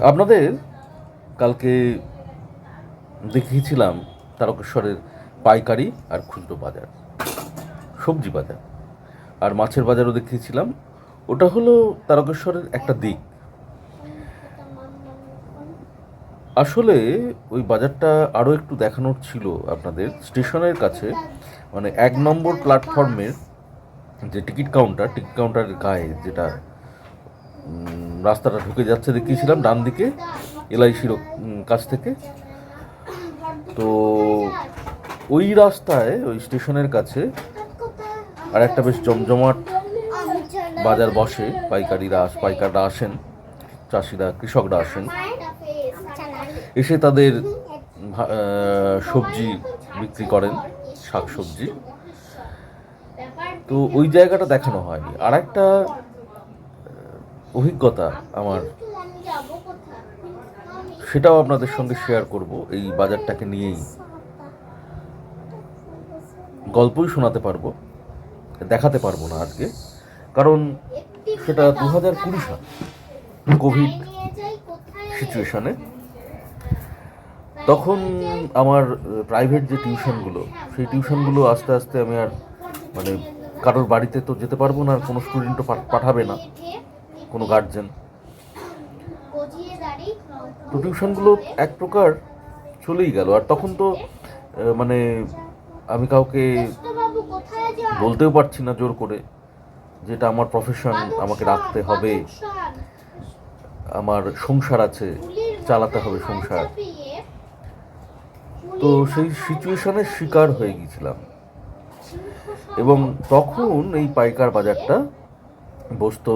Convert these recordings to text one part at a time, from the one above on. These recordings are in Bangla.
আপনাদের কালকে দেখিয়েছিলাম তারকেশ্বরের পাইকারি আর খুচরো বাজার, সবজি বাজার আর মাছের বাজারও দেখিয়েছিলাম। ওটা হলো তারকেশ্বরের একটা দিক। আসলে ওই বাজারটা আরও একটু দেখানোর ছিল আপনাদের। স্টেশনের কাছে মানে 1 নম্বর প্ল্যাটফর্মের যে টিকিট কাউন্টারের গায়ে যেটা রাস্তাটা ঢুকে যাচ্ছে দেখিয়েছিলাম, ডান দিকে এলআইসির কাছ থেকে। তো ওই রাস্তায় ওই স্টেশনের কাছে আর একটা বেশ জমজমাট বাজার বসে। পাইকাররা আসেন, চাষিরা, কৃষকরা আসেন, এসে তাদের সবজি বিক্রি করেন, শাক সবজি। তো ওই জায়গাটা দেখানো হয়নি। আর একটা অভিজ্ঞতা আমার, সেটাও আপনাদের সঙ্গে শেয়ার করব। এই বাজারটাকে নিয়েই গল্পই শোনাতে পারবো, দেখাতে পারবো না আজকে, কারণ সেটা 2020 সাল কোভিড সিচুয়েশনে। তখন আমার প্রাইভেট যে টিউশনগুলো, সেই টিউশনগুলো আস্তে আস্তে আমি আর মানে কারোর বাড়িতে তো যেতে পারবো না, কোনো স্টুডেন্টও পাঠাবে না, কোনো গার্জেন। তো টিউশনগুলো এক প্রকার চলেই গেল। আর তখন তো মানে আমি কাউকে বলতেও পারছি না জোর করে, যেটা আমার প্রফেশন, আমাকে রাখতে হবে, আমার সংসার আছে, চালাতে হবে সংসার। তো সেই সিচুয়েশনের শিকার হয়ে গিয়েছিলাম। এবং তখন এই পাইকার বাজারটা বসতো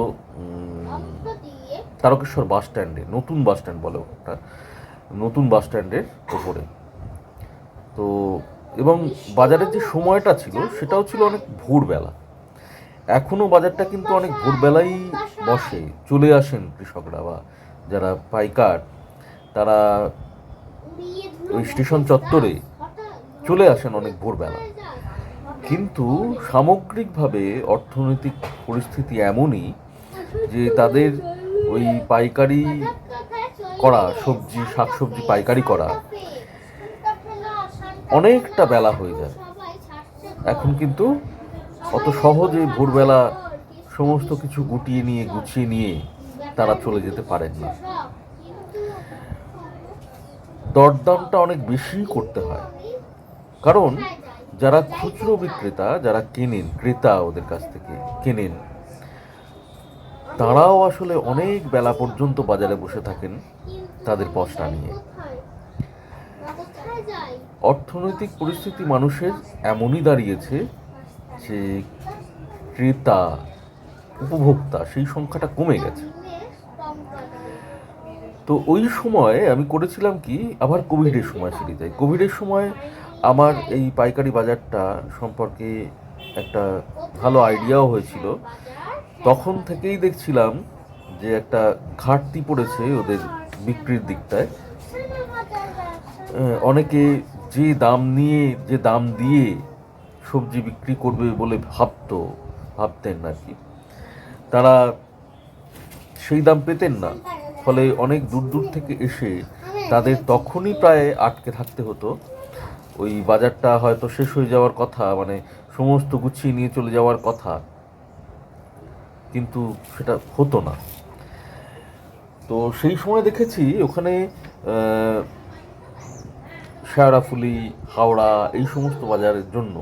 তারকেশ্বর বাস স্ট্যান্ডে, নতুন বাস স্ট্যান্ড বলে ওটা, নতুন বাস স্ট্যান্ডের ওপরে। তো এবং বাজারের যে সময়টা ছিল সেটাও ছিল অনেক ভোরবেলা। এখনও বাজারটা কিন্তু অনেক ভোরবেলাই বসে, চলে আসেন কৃষকরা বা যারা পাইকার, তারা ওই স্টেশন চত্বরে চলে আসেন অনেক ভোরবেলা। কিন্তু সামগ্রিকভাবে অর্থনৈতিক পরিস্থিতি এমনই যে তাদের ওই পাইকারি করা সবজি, শাকসবজি পাইকারি করা অনেকটা বেলা হয়ে যায়। এখন কিন্তু অত সহজে ভোরবেলা সমস্ত কিছু গুছিয়ে নিয়ে তারা চলে যেতে পারেন না। দরদামটা অনেক বেশি করতে হয়, কারণ যারা খুচরো বিক্রেতা, যারা কেনেন, ক্রেতা ওদের কাছ থেকে কেনেন, তারাও আসলে অনেক বেলা পর্যন্ত বাজারে বসে থাকেন তাদের পসরা নিয়ে। অর্থনৈতিক পরিস্থিতি মানুষের এমনই দাঁড়িয়েছে যে ক্রেতা, উপভোক্তা, সেই সংখ্যাটা কমে গেছে। তো ওই সময় আমি করেছিলাম কি, আবার কোভিডের সময় ফিরে যাই। কোভিডের সময় আমার এই পাইকারি বাজারটা সম্পর্কে একটা ভালো আইডিয়াও হয়েছিল। তখন থেকেই দেখছিলাম যে একটা ঘাটতি পড়েছে ওদের বিক্রির দিকটায়। অনেকে যে দাম দিয়ে সবজি বিক্রি করবে বলে ভাবতেন আর কি, তারা সেই দাম পেতেন না। ফলে অনেক দূর থেকে এসে তাদের তখনই প্রায় আটকে থাকতে হতো। ওই বাজারটা হয়তো শেষ হয়ে যাওয়ার কথা, মানে সমস্ত গুছিয়ে নিয়ে চলে যাওয়ার কথা, কিন্তু সেটা হতো না। তো সেই সময় দেখেছি ওখানে শেওড়াফুলি, হাওড়া, এই সমস্ত বাজারের জন্য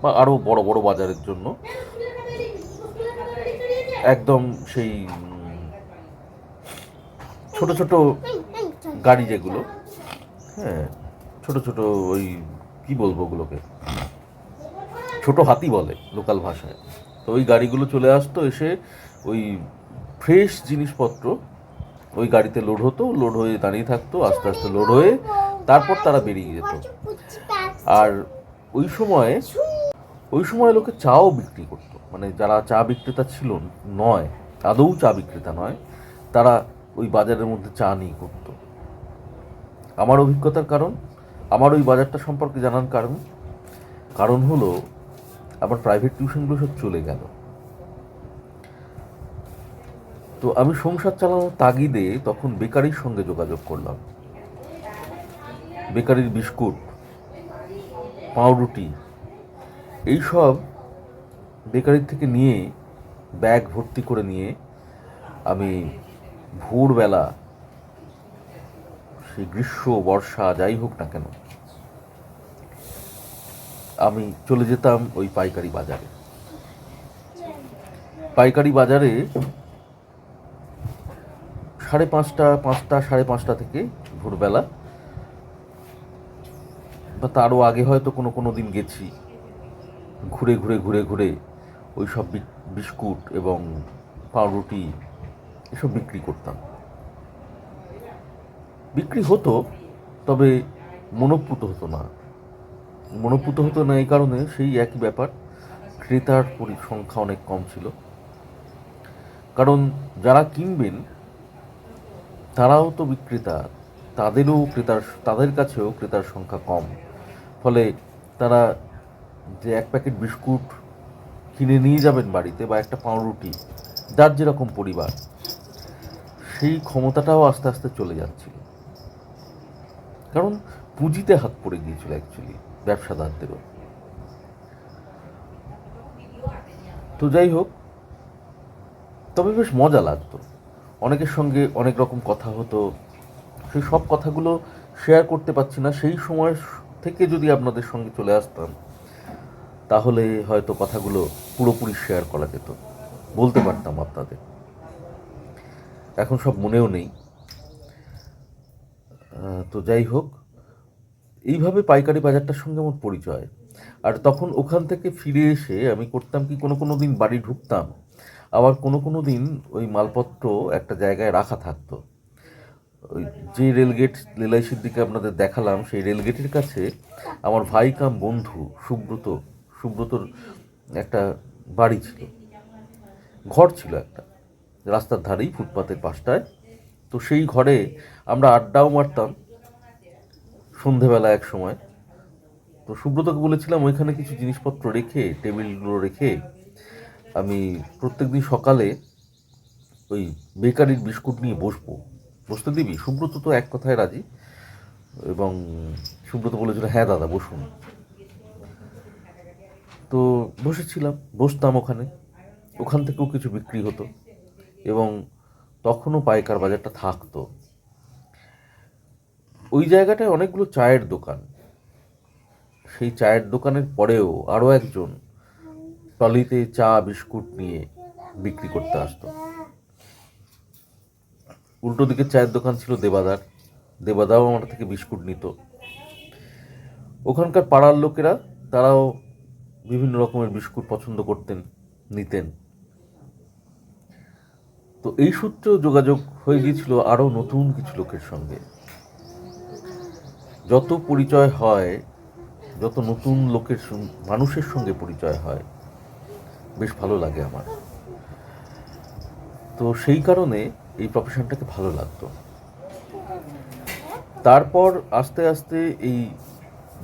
বা আরও বড় বড় বাজারের জন্য একদম সেই ছোট ছোট গাড়ি, যেগুলো, হ্যাঁ, ছোট ছোট, ওই কি বলবো ওগুলোকে, ছোট হাতি বলে লোকাল ভাষায়। তো ওই গাড়িগুলো চলে আসতো, এসে ওই ফ্রেশ জিনিসপত্র ওই গাড়িতে লোড হতো, লোড হয়ে দাঁড়িয়ে থাকতো, আস্তে আস্তে লোড হয়ে তারপর তারা বেরিয়ে যেত। আর ওই সময় লোকে চাও বিক্রি করতো, মানে যারা চা বিক্রেতা ছিল, নয় আদৌ চা বিক্রেতা নয়, তারা ওই বাজারের মধ্যে চা নিয়ে করতো। আমার অভিজ্ঞতার কারণ, আমার ওই বাজারটা সম্পর্কে জানার কারণ হলো আমার প্রাইভেট টিউশনগুলো সব চলে গেল। তো তো আমি সংসার চালানোর তাগিদে তখন বেকারির সঙ্গে যোগাযোগ করলাম। বেকারির বিস্কুট, পাউরুটি এইসব বেকারির থেকে নিয়ে ব্যাগ ভর্তি করে নিয়ে আমি ভোরবেলা, সেই গ্রীষ্ম বর্ষা যাই হোক না কেন, আমি চলে যেতাম ওই পাইকারি বাজারে। পাইকারি বাজারে 5:30 5:30 থেকে ভোরবেলা, বা তারও আগে হয়তো কোনো দিন গেছি, ঘুরে ঘুরে ঘুরে ঘুরে ওই সব বিস্কুট এবং পাউরুটি এসব বিক্রি করতাম। বিক্রি হতো, তবে মনোপুত হতো না। মনোপুত হতো না এই কারণে, সেই একই ব্যাপার, ক্রেতার সংখ্যা অনেক কম ছিল। কারণ যারা কিনবেন তারাও তো বিক্রেতা, তাদের কাছেও ক্রেতার সংখ্যা কম। ফলে তারা যে এক প্যাকেট বিস্কুট কিনে নিয়ে যাবেন বাড়িতে, বা একটা পাউরুটি, যার যেরকম পরিবার, সেই ক্ষমতাটাও আস্তে আস্তে চলে যাচ্ছিল। কারণ পুঁজিতে হাত পড়ে গিয়েছিল অ্যাকচুয়ালি ব্যবসাদারদেরও। তো যাই হোক, তবে বেশ মজা লাগতো। অনেকের সঙ্গে অনেক রকম কথা হতো, সেই সব কথাগুলো শেয়ার করতে পারছি না। সেই সময় থেকে যদি আপনাদের সঙ্গে চলে আসতাম, তাহলে হয়তো কথাগুলো পুরোপুরি শেয়ার করা যেত, বলতে পারতাম আপনাদের। এখন সব মনেও নেই। তো যাই হোক, এইভাবে পাইকারি বাজারটার সঙ্গে আমার পরিচয়। আর তখন ওখান থেকে ফিরে এসে আমি করতাম কি, কোনো দিন বাড়ি ঢুকতাম, আবার কোনো দিন ওই মালপত্র একটা জায়গায় রাখা থাকতো। ওই যে রেলগেট, রেলআইসির দিকে আপনাদের দেখালাম, সেই রেলগেটের কাছে আমার ভাই কাম বন্ধু সুব্রতর একটা বাড়ি ছিল, ঘর ছিল একটা, রাস্তার ধারেই, ফুটপাতের পাশটায়। তো সেই ঘরে আমরা আড্ডাও মারতাম সন্ধেবেলা এক সময়। তো সুব্রতকে বলেছিলাম ওইখানে কিছু জিনিসপত্র রেখে, টেবিলগুলো রেখে, আমি প্রত্যেকদিন সকালে ওই বেকারির বিস্কুট নিয়ে বসতে দিবি? সুব্রত তো এক কথায় রাজি, এবং সুব্রত বলেছিল হ্যাঁ দাদা বসুন। তো বসতাম ওখান থেকেও কিছু বিক্রি হতো, এবং তখনও পাইকার বাজারটা থাকতো। ওই জায়গাটায় অনেকগুলো চায়ের দোকান। সেই চায়ের দোকানের পরেও আরও একজন টলিতে চা বিস্কুট নিয়ে বিক্রি করতে আসতো। উল্টো দিকে চায়ের দোকান ছিল দেবাদাও আমার থেকে বিস্কুট নিত। ওখানকার পাড়ার লোকেরা, তারাও বিভিন্ন রকমের বিস্কুট পছন্দ নিতেন। তো এই সূত্রেও যোগাযোগ হয়ে গিয়েছিল আরও নতুন কিছু লোকের সঙ্গে। যত পরিচয় হয়, যত নতুন মানুষের সঙ্গে পরিচয় হয়, বেশ ভালো লাগে আমার। তো সেই কারণে এই প্রফেশনটাকে ভালো লাগতো। তারপর আস্তে আস্তে এই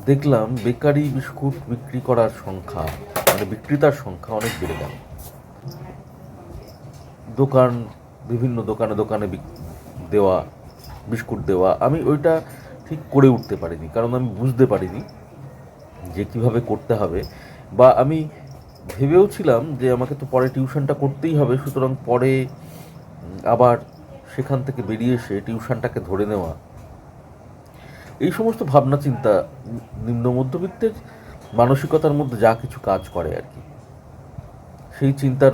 দেখলাম বেকারি বিস্কুট বিক্রি করার সংখ্যা, মানে বিক্রেতার সংখ্যা অনেক বেড়ে গেল। বিভিন্ন দোকানে দেওয়া, বিস্কুট দেওয়া, আমি ওইটা ঠিক করে উঠতে পারিনি, কারণ আমি বুঝতে পারিনি যে কীভাবে করতে হবে। বা আমি ভেবেও ছিলাম যে আমাকে তো পরে টিউশনটা করতেই হবে, সুতরাং পরে আবার সেখান থেকে বেরিয়ে এসে টিউশনটাকে ধরে নেওয়া, এই সমস্ত ভাবনা চিন্তা নিম্ন মধ্যবিত্তের মানসিকতার মধ্যে যা কিছু কাজ করে আর কি, সেই চিন্তার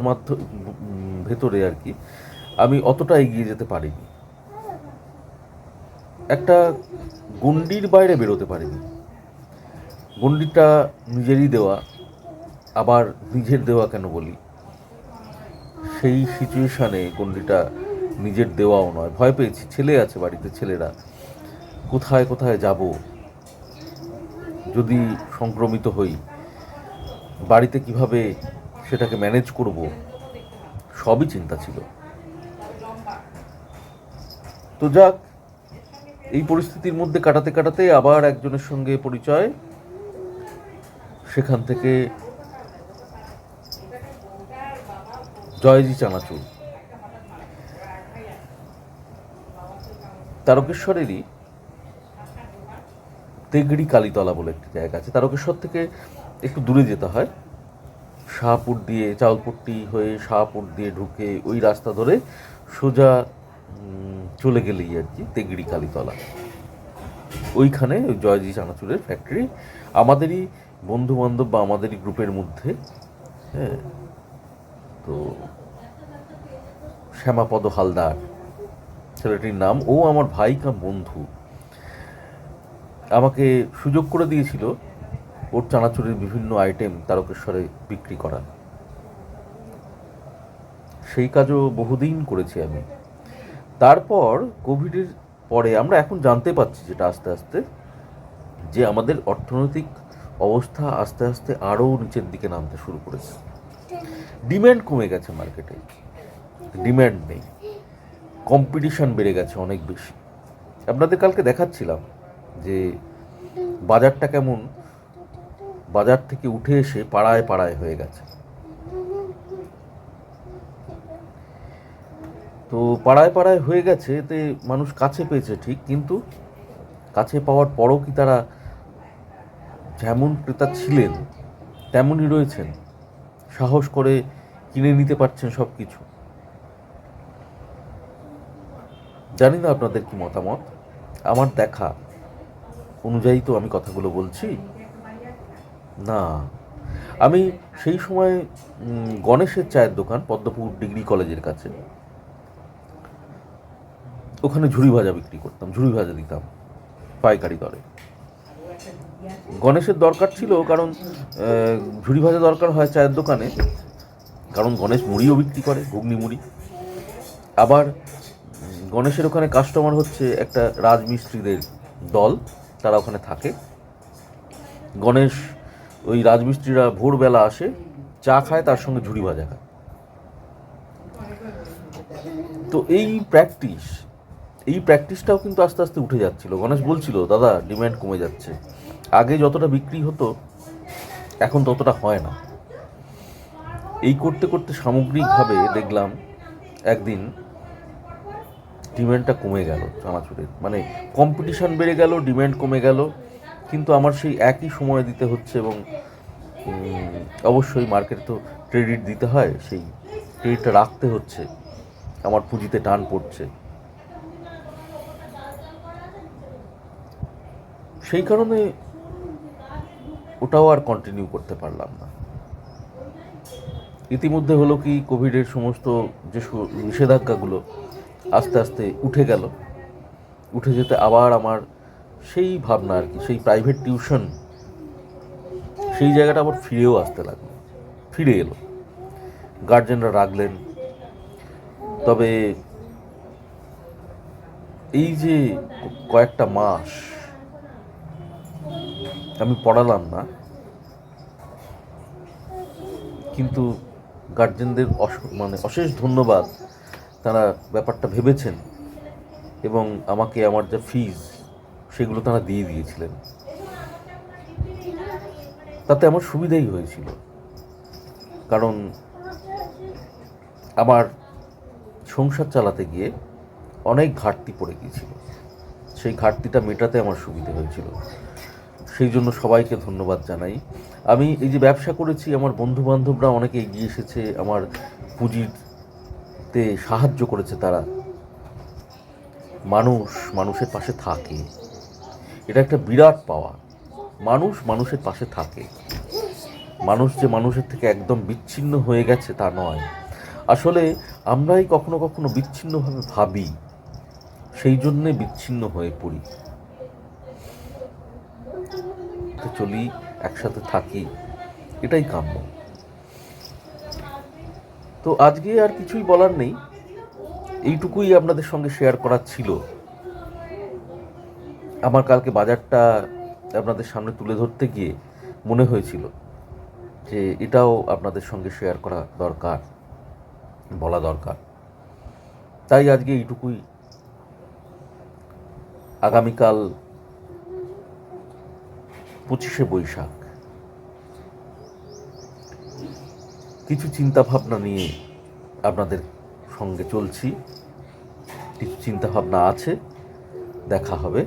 ভেতরে আর কি আমি অতটা এগিয়ে যেতে পারিনি। একটা গণ্ডির বাইরে বেরোতে পারিনি। গণ্ডিটা নিজেরই দেওয়া, আবার নিজের দেওয়া কেন বলি, সেই সিচুয়েশানে গণ্ডিটা নিজের দেওয়াও নয়। ভয় পেয়েছি, ছেলে আছে বাড়িতে, ছেলেরা কোথায় কোথায় যাব, যদি সংক্রমিত হই, বাড়িতে কিভাবে সেটাকে ম্যানেজ করব, সবই চিন্তা ছিল। তো যাক, এই পরিস্থিতির মধ্যে কাটাতে কাটাতে আবার একজনের সঙ্গে পরিচয়, সেখান থেকে জয়জি চানাচুর। তারকেশ্বরেরই তেগড়ি কালীতলা বলে একটি জায়গা আছে। তারকেশ্বর থেকে একটু দূরে যেতে হয়, শাহপুর দিয়ে, চাউলপট্টি হয়ে শাহপুর দিয়ে ঢুকে ওই রাস্তা ধরে সোজা চলে গেলেই আর কি তেগড়ি কালীতলা। ওইখানে ওই জয়জি চানাচুরের ফ্যাক্টরি আমাদেরই বন্ধু বান্ধব বা আমাদেরই গ্রুপের মধ্যে। হ্যাঁ, তো শ্যামাপদ হালদার ছেলেটির নাম, ও আমার ভাই কাম বন্ধু, আমাকে সুযোগ করে দিয়েছিল ওর চানাচুরের বিভিন্ন আইটেম তারকেশ্বরে বিক্রি করা। সেই কাজও বহুদিন করেছি আমি। তারপর কোভিডের পরে আমরা এখন জানতে পারছি যেটা আস্তে আস্তে, যে আমাদের অর্থনৈতিক অবস্থা আস্তে আস্তে আরও নিচের দিকে নামতে শুরু করেছে। ডিম্যান্ড কমে গেছে, মার্কেটে ডিম্যান্ড নেই, কম্পিটিশন বেড়ে গেছে অনেক বেশি। আপনাদের কালকে দেখাচ্ছিলাম যে বাজারটা কেমন বাজার থেকে উঠে এসে পাড়ায় পাড়ায় হয়ে গেছে। তো পাড়ায় পাড়ায় হয়ে গেছে, এতে মানুষ কাছে পেয়েছে ঠিক, কিন্তু কাছে পাওয়ার পরও কি তারা যেমন ক্রেতা ছিলেন তেমনই রয়েছেন, সাহস করে কিনে নিতে পারছেন সব কিছু? জানি না আপনাদের কি মতামত, আমার দেখা অনুযায়ী তো আমি কথাগুলো বলছি না। আমি সেই সময় গণেশের চায়ের দোকান, পদ্মপুর ডিগ্রি কলেজের কাছে, ওখানে ঝুড়ি ভাজা বিক্রি করতাম, ঝুড়ি ভাজা দিতাম পাইকারি দরে। গণেশের দরকার ছিল, কারণ ঝুড়ি ভাজা দরকার হয় চায়ের দোকানে, কারণ গণেশ মুড়িও বিক্রি করে, ঘুগনি মুড়ি। আবার গণেশের ওখানে কাস্টমার হচ্ছে একটা রাজমিস্ত্রিদের দল, তারা ওখানে থাকে। গণেশ ওই রাজমিস্ত্রিরা ভোরবেলা আসে, চা খায়, তার সঙ্গে ঝুড়ি ভাজা খায়। তো এই প্র্যাকটিসটাও কিন্তু আস্তে আস্তে উঠে যাচ্ছিল। গণেশ বলছিল, দাদা ডিম্যান্ড কমে যাচ্ছে, আগে যতটা বিক্রি হতো এখন ততটা হয় না। এই করতে করতে সামগ্রিকভাবে দেখলাম একদিন ডিম্যান্ডটা কমে গেল চানাচুরের, মানে কম্পিটিশান বেড়ে গেল, ডিম্যান্ড কমে গেল। কিন্তু আমার সেই একই সময় দিতে হচ্ছে, এবং অবশ্যই মার্কেটে তো ক্রেডিট দিতে হয়, সেই ক্রেডিটটা রাখতে হচ্ছে, আমার পুঁজিতে টান পড়ছে। সেই কারণে ওটাও আর কন্টিনিউ করতে পারলাম না। ইতিমধ্যে হলো কি, কোভিডের সমস্ত যে নিষেধাজ্ঞাগুলো আস্তে আস্তে উঠে গেল। উঠে যেতে আবার আমার সেই ভাবনা আর কি, সেই প্রাইভেট টিউশন, সেই জায়গাটা আবার ফিরেও আসতে লাগলো, ফিরে এলো। গার্জেনরা রাখলেন। তবে এই যে কয়েকটা মাস আমি পড়ালাম না, কিন্তু গার্জেনদের অশেষ ধন্যবাদ, তারা ব্যাপারটা ভেবেছেন এবং আমাকে আমার যা ফিজ সেগুলো তারা দিয়ে দিয়েছিলেন। তাতে আমার সুবিধাই হয়েছিল, কারণ আমার সংসার চালাতে গিয়ে অনেক ঘাটতি পড়ে গিয়েছিল, সেই ঘাটতিটা মেটাতে আমার সুবিধে হয়েছিল। সেই জন্য সবাইকে ধন্যবাদ জানাই। আমি এই যে ব্যবসা করেছি, আমার বন্ধুবান্ধবরা অনেকে এগিয়ে এসেছে, আমার পুঁজিতে সাহায্য করেছে তারা। মানুষের পাশে থাকে, এটা একটা বিরাট পাওয়া। মানুষের পাশে থাকে। মানুষ যে মানুষের থেকে একদম বিচ্ছিন্ন হয়ে গেছে তা নয়। আসলে আমরাই কখনো কখনো বিচ্ছিন্নভাবে ভাবি, সেই জন্যে বিচ্ছিন্ন হয়ে পড়ি। চলি, একসাথে থাকি, এটাই কাম্য। তো আজকে আর কিছুই বলার নেই, এইটুকুই আপনাদের সঙ্গে শেয়ার করার ছিল। আমার কালকে বাজারটা আপনাদের সামনে তুলে ধরতে গিয়ে মনে হয়েছিল যে এটাও আপনাদের সঙ্গে শেয়ার করা দরকার, বলা দরকার। তাই আজকে এইটুকুই। আগামীকাল 25শে বৈশাখ, কিছু চিন্তাভাবনা নিয়ে আপনাদের সঙ্গে চলছি, কিছু চিন্তাভাবনা আছে, দেখা হবে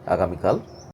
আগামীকাল